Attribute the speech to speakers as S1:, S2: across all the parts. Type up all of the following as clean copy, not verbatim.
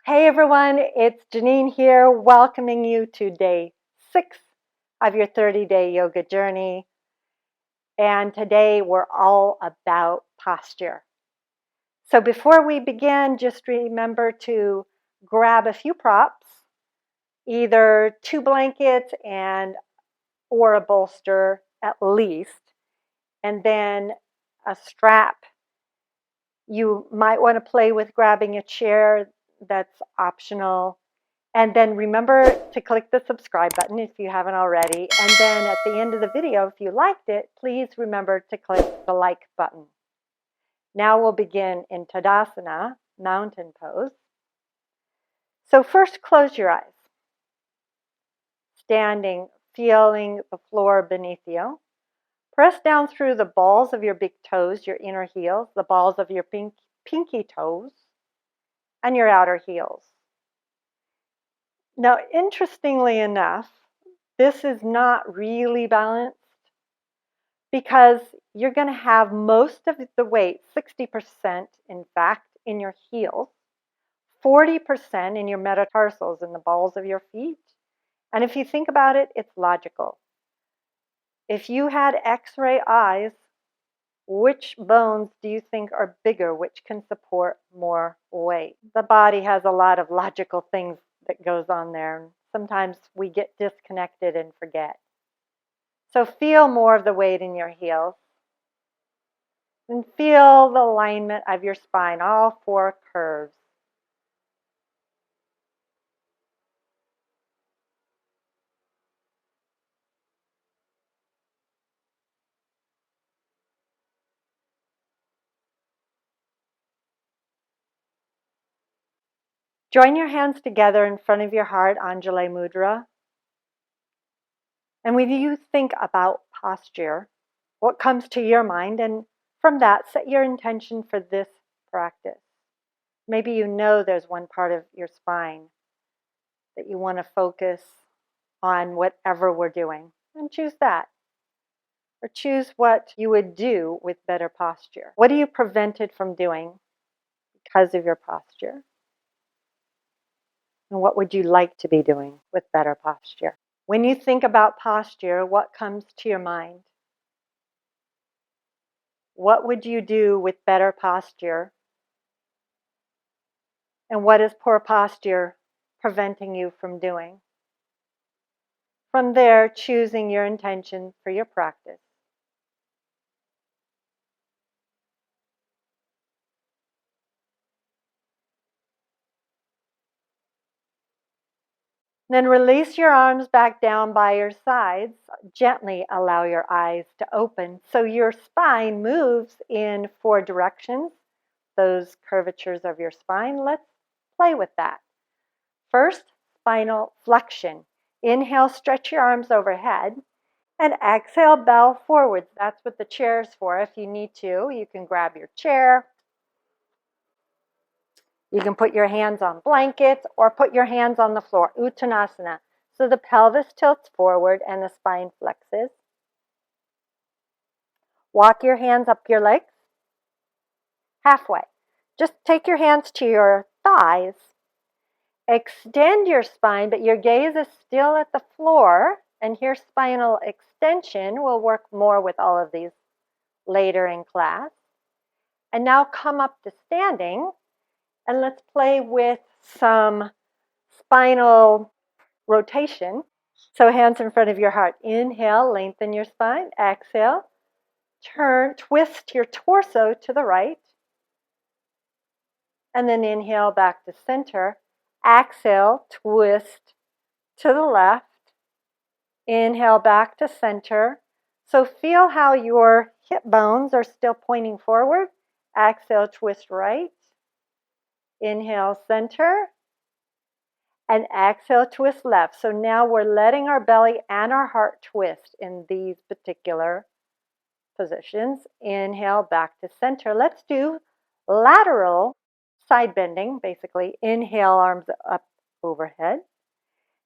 S1: Hey everyone, it's Genene here, welcoming you to day 6 of your 30-day yoga journey. And today we're all about posture. So before we begin, just remember to grab a few props, either 2 blankets or a bolster at least, and then a strap. You might want to play with grabbing a chair, that's optional. And then remember to click the subscribe button if you haven't already. And then at the end of the video, if you liked it, please remember to click the like button. Now we'll begin in Tadasana, mountain pose. So first, close your eyes. Standing, feeling the floor beneath you. Press down through the balls of your big toes, your inner heels, the balls of your pinky toes, and your outer heels. Now, interestingly enough, this is not really balanced because you're going to have most of the weight, 60% in fact, in your heels, 40% in your metatarsals, in the balls of your feet. And if you think about it, it's logical. If you had X-ray eyes, which bones do you think are bigger, which can support more weight? The body has a lot of logical things that goes on there. Sometimes we get disconnected and forget. So feel more of the weight in your heels. And feel the alignment of your spine, all 4 curves. Join your hands together in front of your heart, Anjali Mudra. And when you think about posture, what comes to your mind? And from that, set your intention for this practice. Maybe you know there's one part of your spine that you want to focus on, whatever we're doing, and choose that. Or choose what you would do with better posture. What are you prevented from doing because of your posture? And what would you like to be doing with better posture? When you think about posture, what comes to your mind? What would you do with better posture? And what is poor posture preventing you from doing? From there, choosing your intention for your practice. Then release your arms back down by your sides. Gently allow your eyes to open so your spine moves in 4 directions, those curvatures of your spine. Let's play with that. First, spinal flexion. Inhale, stretch your arms overhead. And exhale, bow forwards. That's what the chair is for. If you need to, you can grab your chair. You can put your hands on blankets or put your hands on the floor, Uttanasana. So the pelvis tilts forward and the spine flexes. Walk your hands up your legs, halfway. Just take your hands to your thighs. Extend your spine, but your gaze is still at the floor. And here, spinal extension. We'll work more with all of these later in class. And now come up to standing. And let's play with some spinal rotation. So hands in front of your heart. Inhale, lengthen your spine. Exhale, turn, twist your torso to the right. And then inhale back to center. Exhale, twist to the left. Inhale back to center. So feel how your hip bones are still pointing forward. Exhale, twist right. Inhale, center. And exhale, twist left. So now we're letting our belly and our heart twist in these particular positions. Inhale, back to center. Let's do lateral side bending, basically. Inhale, arms up overhead.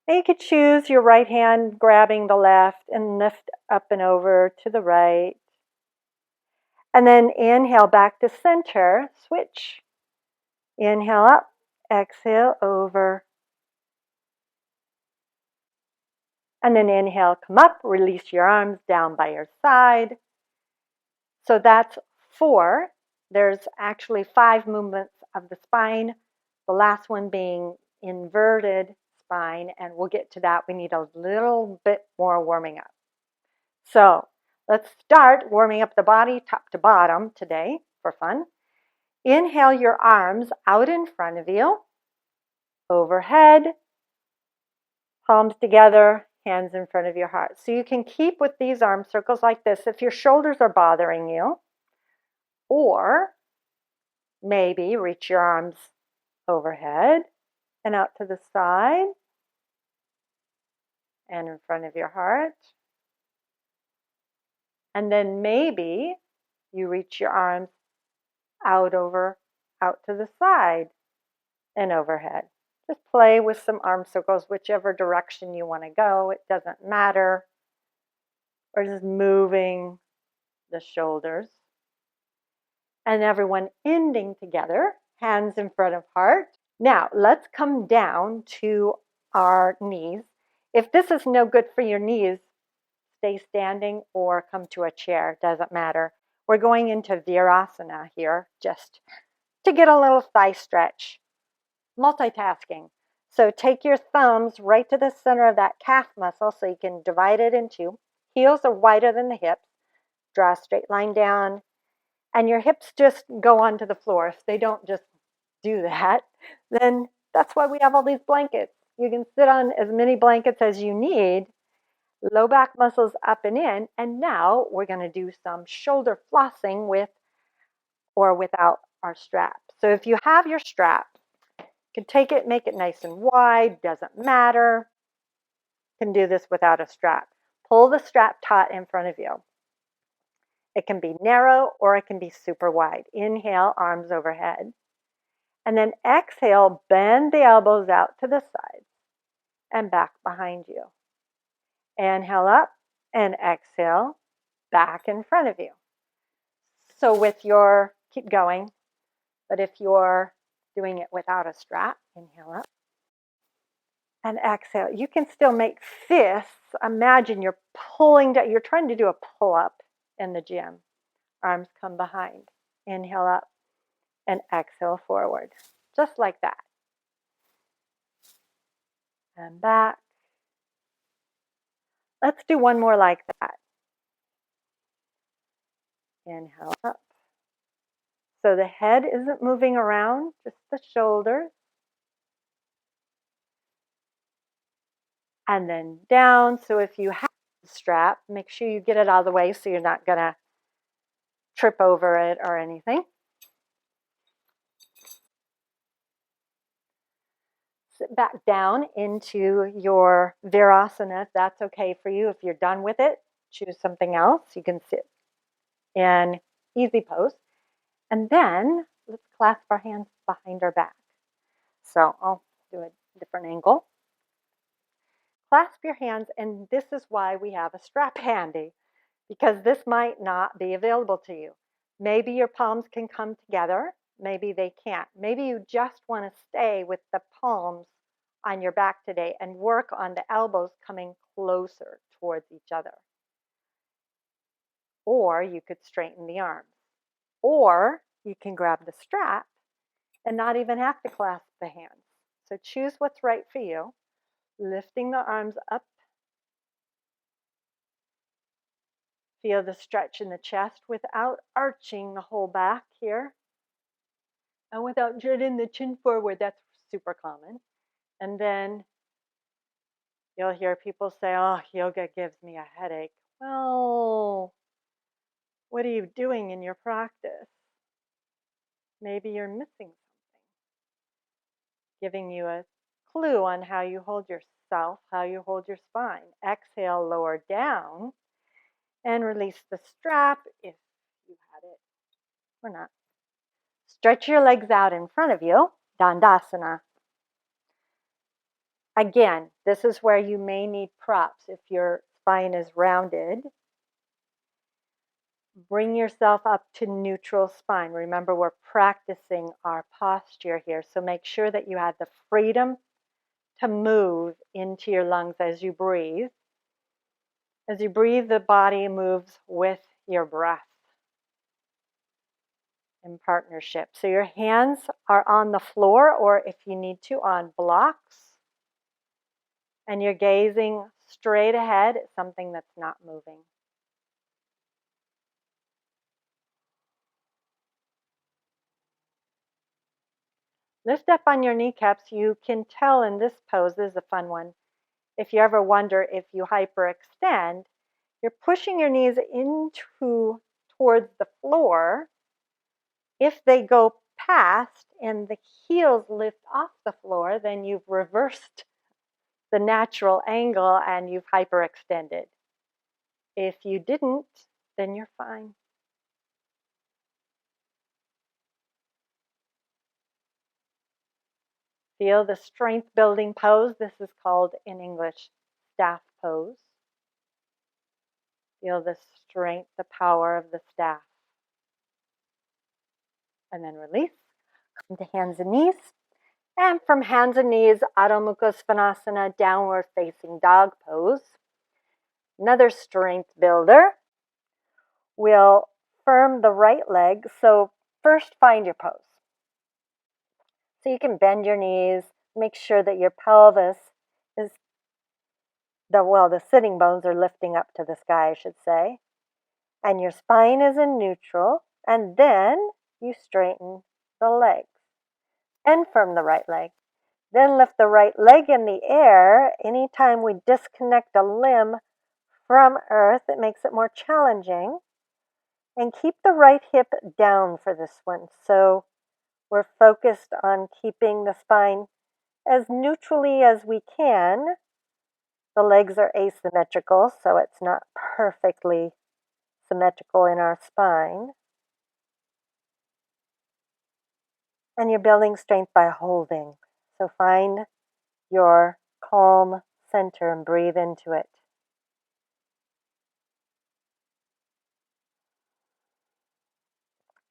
S1: And you could choose your right hand grabbing the left and lift up and over to the right. And then inhale back to center, switch. Inhale up, exhale over. And then inhale, come up, release your arms down by your side. So that's 4. There's actually 5 movements of the spine, the last one being inverted spine, and we'll get to that. We need a little bit more warming up. So let's start warming up the body top to bottom today for fun. Inhale your arms out in front of you, overhead, palms together, hands in front of your heart. So you can keep with these arm circles like this if your shoulders are bothering you, or maybe reach your arms overhead and out to the side and in front of your heart. And then maybe you reach your arms out to the side and overhead. Just play with some arm circles, whichever direction you want to go. It doesn't matter. Or just moving the shoulders. And everyone ending together, hands in front of heart. Now, let's come down to our knees. If this is no good for your knees, stay standing or come to a chair, doesn't matter. We're going into Virasana here, just to get a little thigh stretch. Multitasking. So take your thumbs right to the center of that calf muscle so you can divide it in 2. Heels are wider than the hips. Draw a straight line down. And your hips just go onto the floor. If they don't just do that, then that's why we have all these blankets. You can sit on as many blankets as you need. Low back muscles up and in. And now we're going to do some shoulder flossing with or without our strap. So if you have your strap, you can take it, make it nice and wide, doesn't matter. You can do this without a strap. Pull the strap taut in front of you. It can be narrow or it can be super wide. Inhale, arms overhead. And then exhale, bend the elbows out to the sides and back behind you. Inhale up and exhale, back in front of you. So keep going, but if you're doing it without a strap, inhale up and exhale. You can still make fists. Imagine you're pulling down, you're trying to do a pull-up in the gym. Arms come behind. Inhale up and exhale forward, just like that. And back. Let's do one more like that. Inhale up. So the head isn't moving around, just the shoulders. And then down. So if you have the strap, make sure you get it out of the way so you're not going to trip over it or anything. Sit back down into your Virasana if that's okay for you. If you're done with it, choose something else. You can sit in easy pose. And then let's clasp our hands behind our back. So I'll do a different angle. Clasp your hands, and this is why we have a strap handy, because this might not be available to you. Maybe your palms can come together, maybe they can't. Maybe you just want to stay with the palms on your back today and work on the elbows coming closer towards each other. Or you could straighten the arms. Or you can grab the strap and not even have to clasp the hands. So choose what's right for you. Lifting the arms up. Feel the stretch in the chest without arching the whole back here. And without jutting the chin forward, that's super common. And then you'll hear people say, oh, yoga gives me a headache. Well, what are you doing in your practice? Maybe you're missing something. Giving you a clue on how you hold yourself, how you hold your spine. Exhale, lower down. And release the strap if you had it or not. Stretch your legs out in front of you, Dandasana. Again, this is where you may need props if your spine is rounded. Bring yourself up to neutral spine. Remember, we're practicing our posture here, so make sure that you have the freedom to move into your lungs as you breathe. As you breathe, the body moves with your breath in partnership. So your hands are on the floor, or if you need to, on blocks. And you're gazing straight ahead at something that's not moving. Lift up on your kneecaps. You can tell in this pose, this is a fun one. If you ever wonder if you hyperextend, you're pushing your knees into towards the floor. If they go past and the heels lift off the floor, then you've reversed the natural angle and you've hyperextended. If you didn't, then you're fine. Feel the strength building pose. This is called in English staff pose. Feel the strength, the power of the staff. And then release. Come to hands and knees. And from hands and knees, Adho Mukha Svanasana, downward facing dog pose. Another strength builder. We'll firm the right leg. So first find your pose. So you can bend your knees, make sure that your pelvis is, the sitting bones are lifting up to the sky, I should say. And your spine is in neutral. And then you straighten the legs. And firm the right leg. Then lift the right leg in the air. Anytime we disconnect a limb from earth, it makes it more challenging. And keep the right hip down for this one. So we're focused on keeping the spine as neutrally as we can. The legs are asymmetrical, so it's not perfectly symmetrical in our spine. And you're building strength by holding. So find your calm center and breathe into it.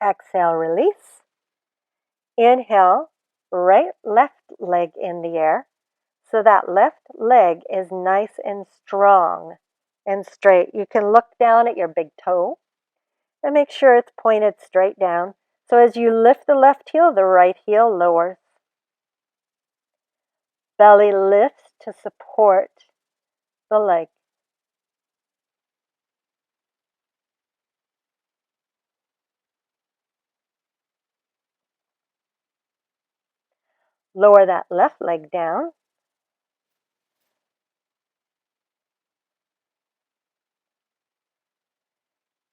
S1: Exhale, release. Inhale, left leg in the air. So that left leg is nice and strong and straight. You can look down at your big toe and make sure it's pointed straight down. So as you lift the left heel, the right heel lowers. Belly lifts to support the leg. Lower that left leg down.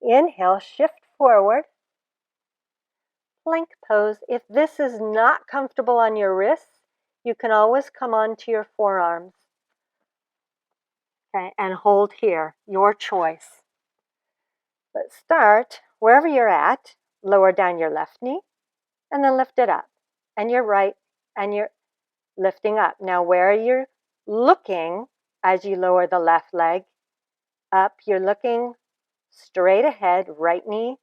S1: Inhale, shift forward. Plank pose. If this is not comfortable on your wrists, you can always come onto your forearms. Okay, and hold here, your choice. But start wherever you're at, lower down your left knee, and then lift it up. And your right, and you're lifting up. Now where you're looking as you lower the left leg up, you're looking straight ahead, right knee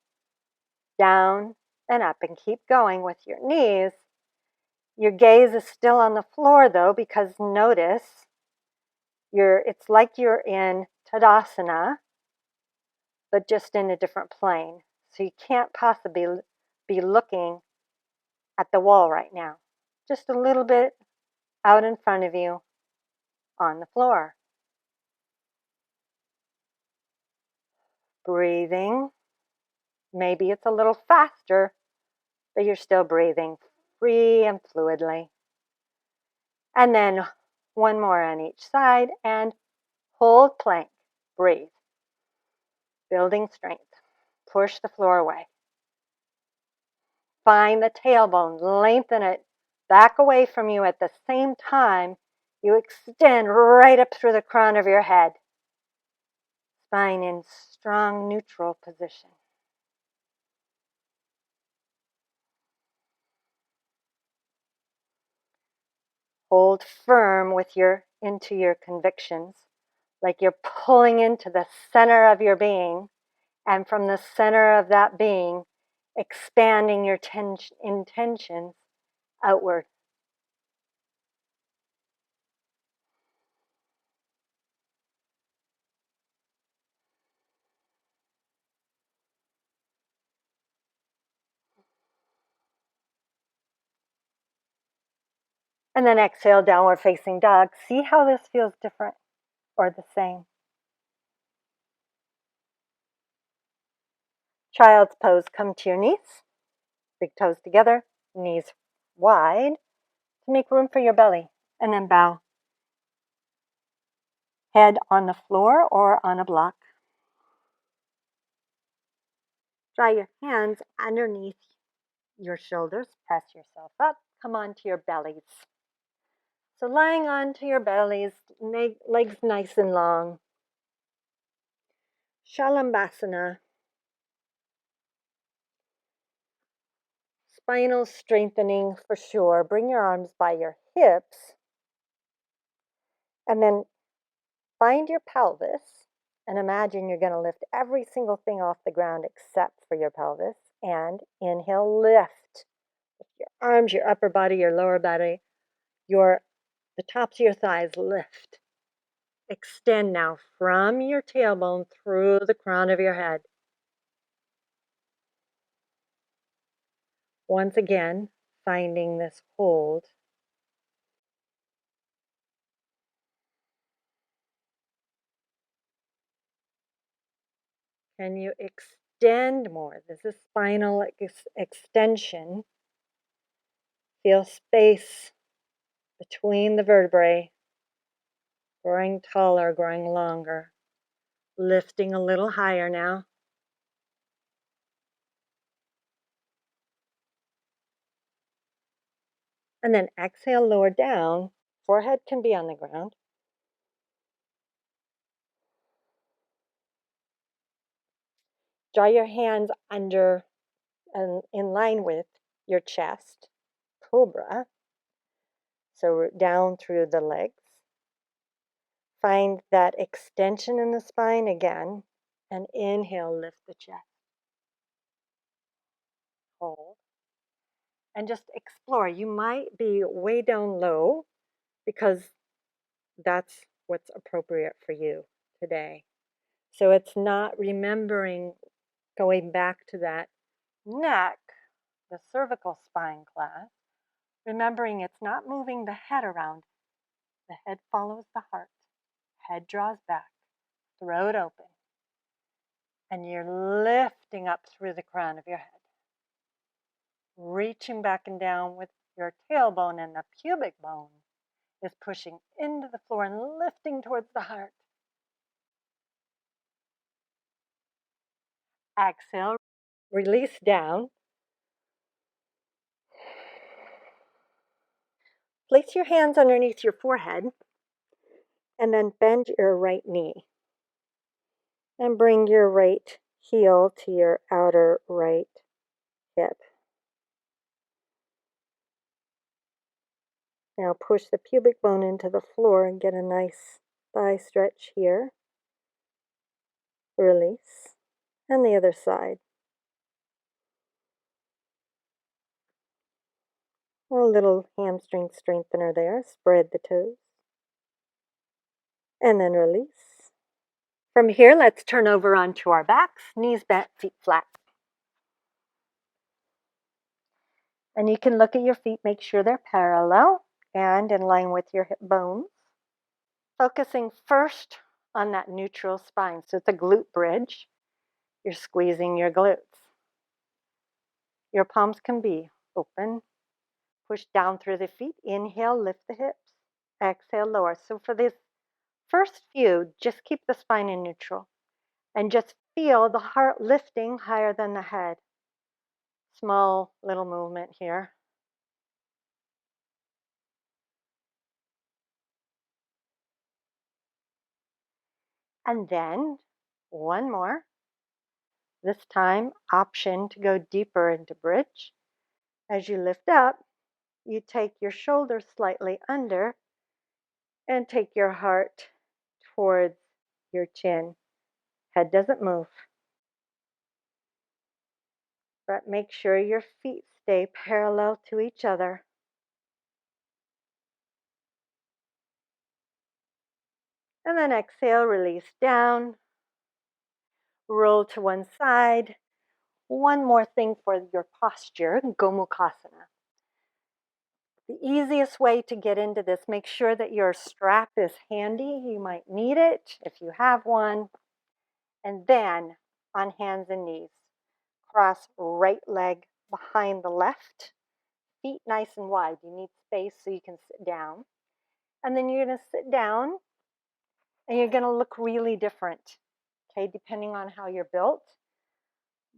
S1: down and up, and keep going with your knees. Your gaze is still on the floor though, because notice it's like you're in Tadasana, but just in a different plane. So you can't possibly be looking at the wall right now. Just a little bit out in front of you on the floor. Breathing. Maybe it's a little faster, but you're still breathing free and fluidly. And then one more on each side and hold plank. Breathe. Building strength. Push the floor away. Find the tailbone. Lengthen it back away from you at the same time you extend right up through the crown of your head. Spine in strong neutral position. Hold firm into your convictions, like you're pulling into the center of your being, And from the center of that being, expanding your intentions outward. And then exhale, downward facing dog. See how this feels different or the same. Child's pose, come to your knees, big toes together, knees wide to make room for your belly. And then bow. Head on the floor or on a block. Draw your hands underneath your shoulders, press yourself up, come onto your bellies. So lying onto your bellies, legs nice and long. Shalambhasana. Spinal strengthening for sure. Bring your arms by your hips. And then find your pelvis and imagine you're going to lift every single thing off the ground except for your pelvis. And inhale, lift. Lift your arms, your upper body, your lower body, the tops of your thighs lift. Extend now from your tailbone through the crown of your head. Once again, finding this hold. Can you extend more? This is spinal extension. Feel space between the vertebrae, growing taller, growing longer. Lifting a little higher now. And then exhale, lower down. Forehead can be on the ground. Draw your hands under and in line with your chest. Cobra. So down through the legs. Find that extension in the spine again. And inhale, lift the chest. Hold. And just explore. You might be way down low because that's what's appropriate for you today. So it's not remembering going back to that neck, the cervical spine class, remembering it's not moving the head around. The head follows the heart. Head draws back, throat open, and you're lifting up through the crown of your head. Reaching back and down with your tailbone, and the pubic bone is pushing into the floor and lifting towards the heart. Exhale, release down. Place your hands underneath your forehead and then bend your right knee. And bring your right heel to your outer right hip. Now push the pubic bone into the floor and get a nice thigh stretch here. Release. And the other side. A little hamstring strengthener there. Spread the toes. And then release. From here, let's turn over onto our backs. Knees bent, feet flat. And you can look at your feet, make sure they're parallel and in line with your hip bones. Focusing first on that neutral spine. So it's a glute bridge. You're squeezing your glutes. Your palms can be open. Push down through the feet. Inhale, lift the hips. Exhale, lower. So for this first few, just keep the spine in neutral. And just feel the heart lifting higher than the head. Small little movement here. And then one more. This time, option to go deeper into bridge. As you lift up, you take your shoulders slightly under and take your heart towards your chin. Head doesn't move. But make sure your feet stay parallel to each other. And then exhale, release down, roll to one side. One more thing for your posture, Gomukhasana. The easiest way to get into this, make sure that your strap is handy. You might need it if you have one. And then on hands and knees, cross right leg behind the left, feet nice and wide. You need space so you can sit down. And then you're going to sit down and you're going to look really different, okay, depending on how you're built.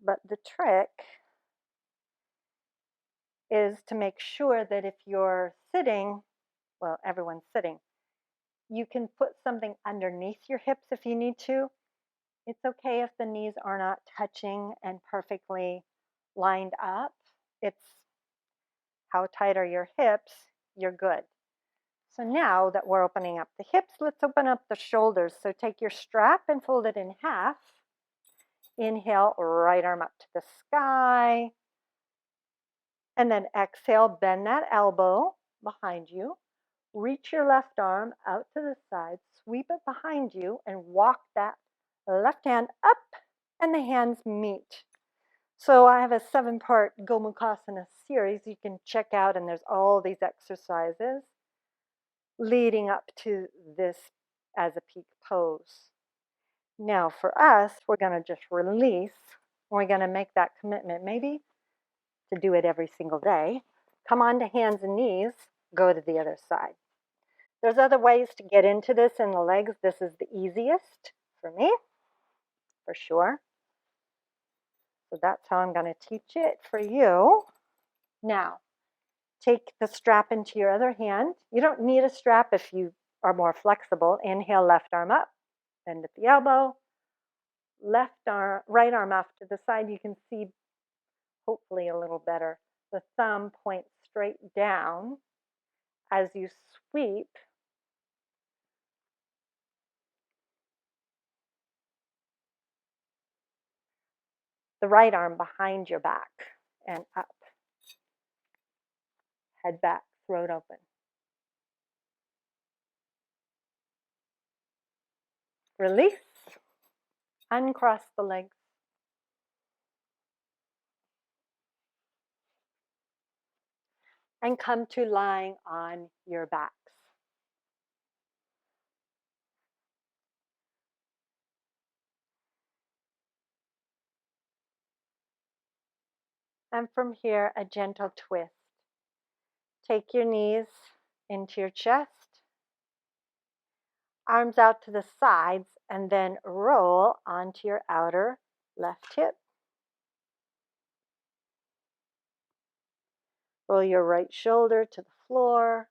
S1: But the trick is to make sure that if you're sitting, well, everyone's sitting, you can put something underneath your hips if you need to. It's okay if the knees are not touching and perfectly lined up. It's how tight are your hips, you're good. So now that we're opening up the hips, let's open up the shoulders. So take your strap and fold it in half. Inhale, right arm up to the sky. And then exhale, bend that elbow behind you. Reach your left arm out to the side, sweep it behind you, and walk that left hand up, and the hands meet. So I have a 7-part Gomukhasana series you can check out, and there's all these exercises leading up to this as a peak pose. Now for us, we're going to just release. We're going to make that commitment maybe to do it every single day. Come on to hands and knees, go to the other side. There's other ways to get into this in the legs. This is the easiest for me, for sure. So that's how I'm going to teach it for you. Now, take the strap into your other hand. You don't need a strap if you are more flexible. Inhale, left arm up, bend at the elbow. Right arm off to the side. You can see hopefully a little better. The thumb points straight down as you sweep. The right arm behind your back and up. Head back, throat open. Release. Uncross the legs. And come to lying on your backs. And from here, a gentle twist. Take your knees into your chest, arms out to the sides, and then roll onto your outer left hip. Roll your right shoulder to the floor.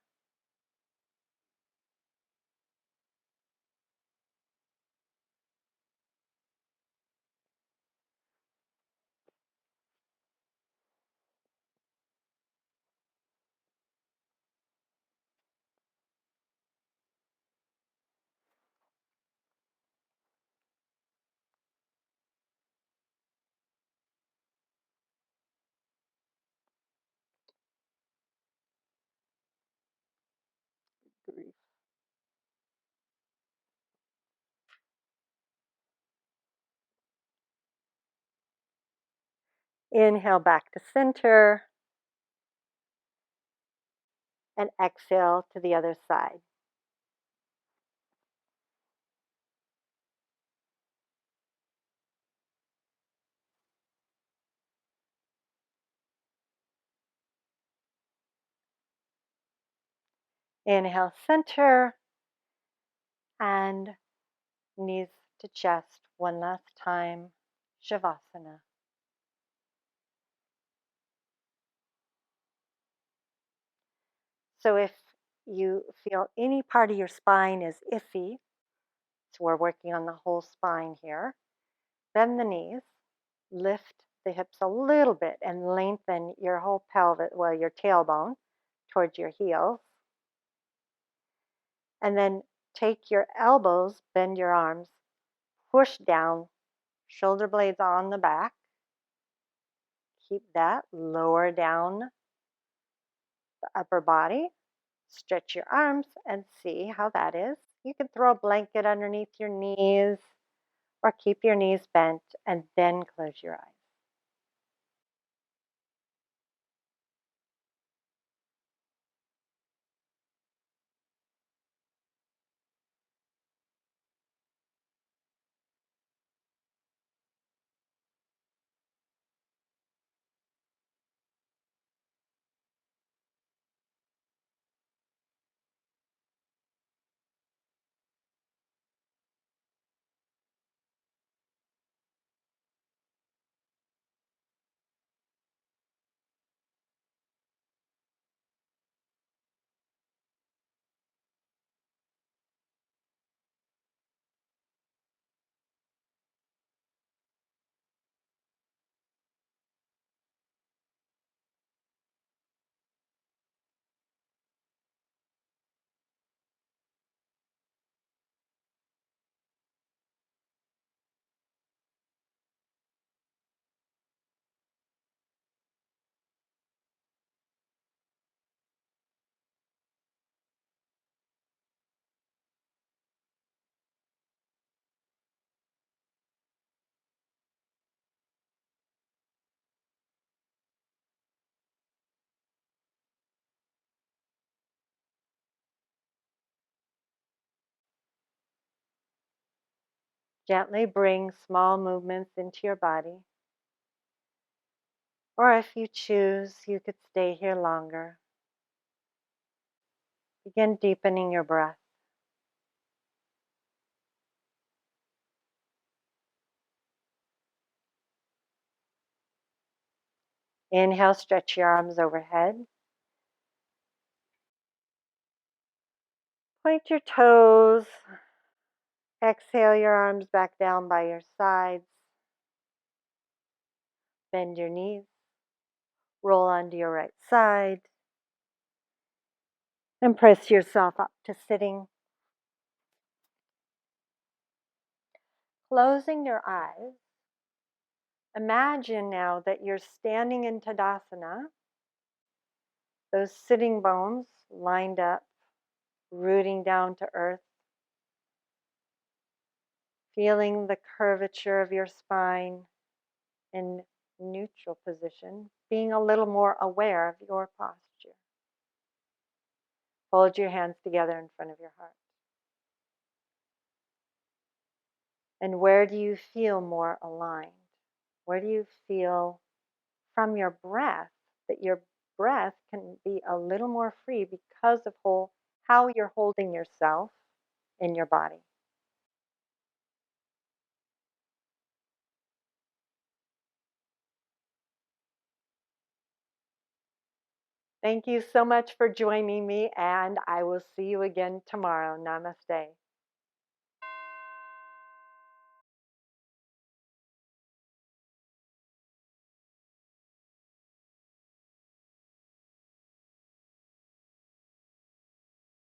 S1: Inhale back to center. And exhale to the other side. Inhale, center, and knees to chest one last time, Shavasana. So if you feel any part of your spine is iffy, so we're working on the whole spine here, bend the knees, lift the hips a little bit, and lengthen your whole pelvis, well, your tailbone towards your heels. And then take your elbows, bend your arms, push down, shoulder blades on the back. Keep that. Lower down the upper body. Stretch your arms and see how that is. You can throw a blanket underneath your knees or keep your knees bent and then close your eyes. Gently bring small movements into your body. Or if you choose, you could stay here longer. Begin deepening your breath. Inhale, stretch your arms overhead. Point your toes. Exhale your arms back down by your sides. Bend your knees. Roll onto your right side. And press yourself up to sitting. Closing your eyes. Imagine now that you're standing in Tadasana. Those sitting bones lined up, rooting down to earth. Feeling the curvature of your spine in neutral position, being a little more aware of your posture. Hold your hands together in front of your heart. And where do you feel more aligned? Where do you feel from your breath that your breath can be a little more free because of how you're holding yourself in your body? Thank you so much for joining me, and I will see you again tomorrow. Namaste.